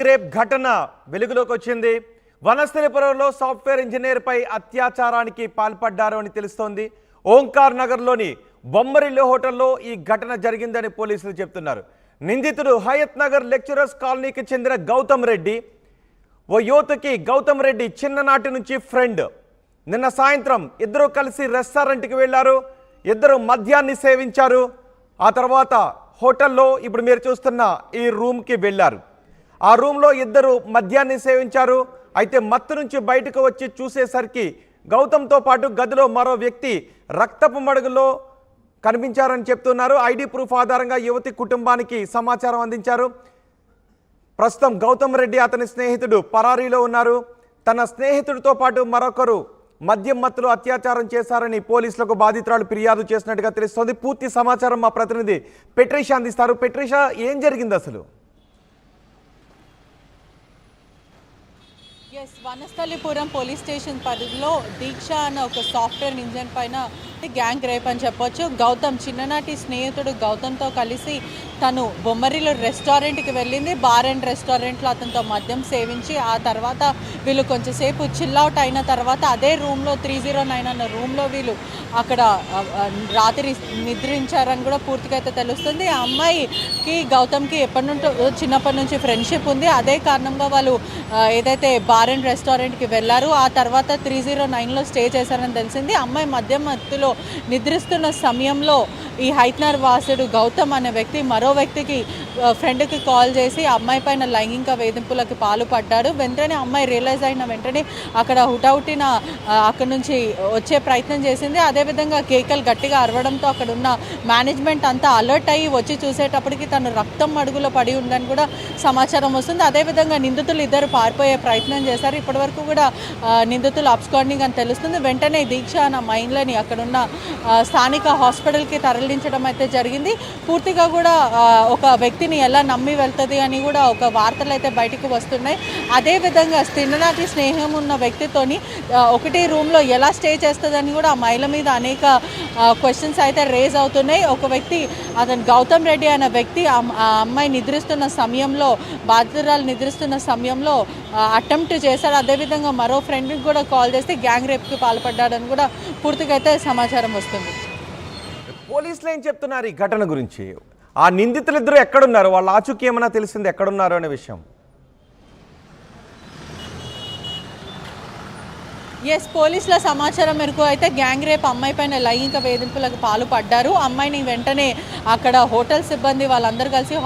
Rape ఘటన వెలుగులోకి వచ్చింది. వనస్థలిపురంలో సాఫ్ట్వేర్ ఇంజనీర్ పై అత్యాచారానికి పాల్పడ్డారు అని తెలుస్తోంది. ఓంకార్ నగర్లోని బొమ్మరిల్లు హోటల్లో ఈ ఘటన జరిగిందని పోలీసులు చెప్తున్నారు. నిందితుడు హయత్ నగర్ లెక్చరర్స్ కాలనీకి చెందిన గౌతమ్ రెడ్డి. ఓ యువతకి గౌతమ్ రెడ్డి చిన్ననాటి నుంచి ఫ్రెండ్. నిన్న సాయంత్రం ఇద్దరు కలిసి రెస్టారెంట్కి వెళ్లారు. ఇద్దరు మద్యాన్ని సేవించారు. ఆ తర్వాత హోటల్లో ఇప్పుడు మీరు చూస్తున్న ఈ రూమ్కి వెళ్ళారు. ఆ రూమ్లో ఇద్దరు మద్యాన్ని సేవించారు. అయితే మత్తు నుంచి బయటకు వచ్చి చూసేసరికి గౌతమ్తో పాటు గదిలో మరో వ్యక్తి రక్తపు మడుగులో కనిపించారని చెప్తున్నారు. ఐడి ప్రూఫ్ ఆధారంగా యువతి కుటుంబానికి సమాచారం అందించారు. ప్రస్తుతం గౌతమ్ రెడ్డి అతని స్నేహితుడు పరారీలో ఉన్నారు. తన స్నేహితుడితో పాటు మరొకరు మద్యం మత్తులో అత్యాచారం చేశారని పోలీసులకు బాధితురాలు ఫిర్యాదు చేసినట్టుగా తెలుస్తోంది. పూర్తి సమాచారం మా ప్రతినిధి పెట్రిషా అందిస్తారు. పెట్రిషా, ఏం జరిగింది అసలు? వనస్థలిపురం పోలీస్ స్టేషన్ పరిధిలో దీక్ష అనే ఒక సాఫ్ట్వేర్ ఇంజన్ పైన గ్యాంగ్ రేప్ అని చెప్పొచ్చు. గౌతమ్ చిన్ననాటి స్నేహితుడు గౌతమ్తో కలిసి తను బొమ్మరిలో రెస్టారెంట్కి వెళ్ళింది. బార్ అండ్ రెస్టారెంట్లో అతనితో మద్యం సేవించి ఆ తర్వాత వీళ్ళు కొంచెంసేపు చిల్అవుట్ అయిన తర్వాత అదే రూమ్లో 309 అన్న రూమ్లో వీళ్ళు అక్కడ రాత్రి నిద్రించారని కూడా పూర్తిగా అయితే తెలుస్తుంది. ఆ అమ్మాయికి గౌతమ్కి చిన్నప్పటి నుంచి ఫ్రెండ్షిప్ ఉంది. అదే కారణంగా వాళ్ళు ఏదైతే బార్ అండ్ రెస్టారెంట్కి వెళ్ళారు, ఆ తర్వాత 309లో స్టే చేశారని తెలిసింది. అమ్మాయి మత్తులో నిద్రిస్తున్న సమయంలో ఈ హైత్నర్ వాసుడు గౌతమ్ అనే వ్యక్తి మరో వ్యక్తికి ఫ్రెండ్కి కాల్ చేసి అమ్మాయి పైన లైంగిక వేధింపులకు పాల్పడ్డాడు. వెంటనే అమ్మాయి రియలైజ్ అయిన వెంటనే అక్కడ హుటాహుటిన అక్కడి నుంచి వచ్చే ప్రయత్నం చేసింది. అదేవిధంగా కేకలు గట్టిగా అరవడంతో అక్కడ ఉన్న మేనేజ్మెంట్ అంతా అలర్ట్ అయ్యి వచ్చి చూసేటప్పటికి తను రక్తం అడుగులో పడి ఉందని కూడా సమాచారం వస్తుంది. అదేవిధంగా నిందితులు ఇద్దరు పారిపోయే ప్రయత్నం చేశారు. ఇప్పటివరకు కూడా నిందితులు అబ్స్కాండింగ్ అని తెలుస్తుంది. వెంటనే దీక్ష అన్న మైండ్లని అక్కడున్న స్థానిక హాస్పిటల్కి తరలించడం అయితే జరిగింది. పూర్తిగా కూడా ఒక వ్యక్తిని ఎలా నమ్మి వెళ్తుంది అని కూడా ఒక వార్తలు అయితే బయటకు వస్తున్నాయి. అదేవిధంగా చిన్ననాటి స్నేహం ఉన్న వ్యక్తితోని ఒకటి రూమ్లో ఎలా స్టే చేస్తుందని కూడా ఆ మహిళ మీద అనేక క్వశ్చన్స్ అయితే రేజ్ అవుతున్నాయి. ఒక వ్యక్తి అతను గౌతమ్ రెడ్డి అనే వ్యక్తి ఆ అమ్మాయి నిద్రిస్తున్న సమయంలో బాధితురాలు నిద్రిస్తున్న సమయంలో అటెంప్ట్ చేశారు. అదేవిధంగా మరో ఫ్రెండ్కి కూడా కాల్ చేస్తే గ్యాంగ్ రేప్కి పాల్పడ్డాడని కూడా పూర్తిగా అయితే సమాచారం వస్తుంది. పోలీసులు ఏం చెప్తున్నారు ఈ ఘటన గురించి? ఆ నిందితులిద్దరూ ఎక్కడున్నారు? వాళ్ళ ఆచూకీ ఏమైనా తెలిసింది ఎక్కడున్నారు అనే విషయం? పోలీసుల సమాచారం మేరకు అయితే గ్యాంగ్ రేప్ అమ్మాయి పైన లైంగిక వేధింపులకు పాల్పడ్డారు. అమ్మాయిని వెంటనే అక్కడ హోటల్ సిబ్బంది వాళ్ళందరూ కలిసి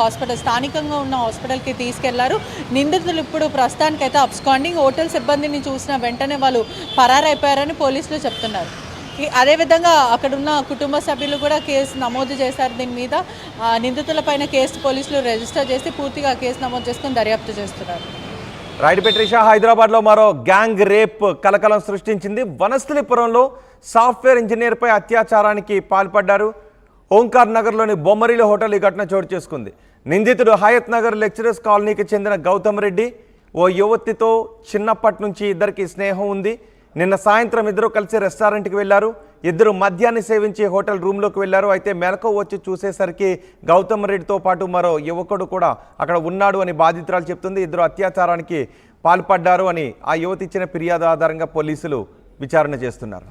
స్థానికంగా ఉన్న హాస్పిటల్కి తీసుకెళ్లారు. నిందితులు ఇప్పుడు ప్రస్తుతానికైతే అబ్స్కాండింగ్. హోటల్ సిబ్బందిని చూసిన వెంటనే వాళ్ళు పరారైపోయారని పోలీసులు చెప్తున్నారు. అదేవిధంగా అక్కడున్న కుటుంబ సభ్యులు కూడా కేసు నమోదు చేశారు. దీని మీద నిందితులపైన కేసు పోలీసులు రిజిస్టర్ చేసి పూర్తిగా కేసు నమోదు చేసుకుని దర్యాప్తు చేస్తున్నారు. రైట్ పెట్రిషా, హైదరాబాద్లో మరో గ్యాంగ్ రేప్ కలకలం సృష్టించింది. వనస్థలిపురంలో సాఫ్ట్వేర్ ఇంజనీర్పై అత్యాచారానికి పాల్పడ్డారు. ఓంకార్ నగర్లోని బొమ్మరిలో హోటల్ ఈ ఘటన చోటు చేసుకుంది. నిందితుడు హయత్ నగర్ లెక్చరర్స్ కాలనీకి చెందిన గౌతమ్ రెడ్డి. ఓ యువతితో చిన్నప్పటి నుంచి ఇద్దరికి స్నేహం ఉంది. నిన్న సాయంత్రం ఇద్దరు కలిసి రెస్టారెంట్కి వెళ్లారు. ఇద్దరు మద్యాన్ని సేవించి హోటల్ రూమ్లోకి వెళ్లారు. అయితే మెలకు వచ్చి చూసేసరికి గౌతమ్ రెడ్డితో పాటు మరో యువకుడు కూడా అక్కడ ఉన్నాడు అని బాధితురాలు చెప్తుంది. ఇద్దరు అత్యాచారానికి పాల్పడ్డారు అని ఆ యువతి ఇచ్చిన ఫిర్యాదు ఆధారంగా పోలీసులు విచారణ చేస్తున్నారు.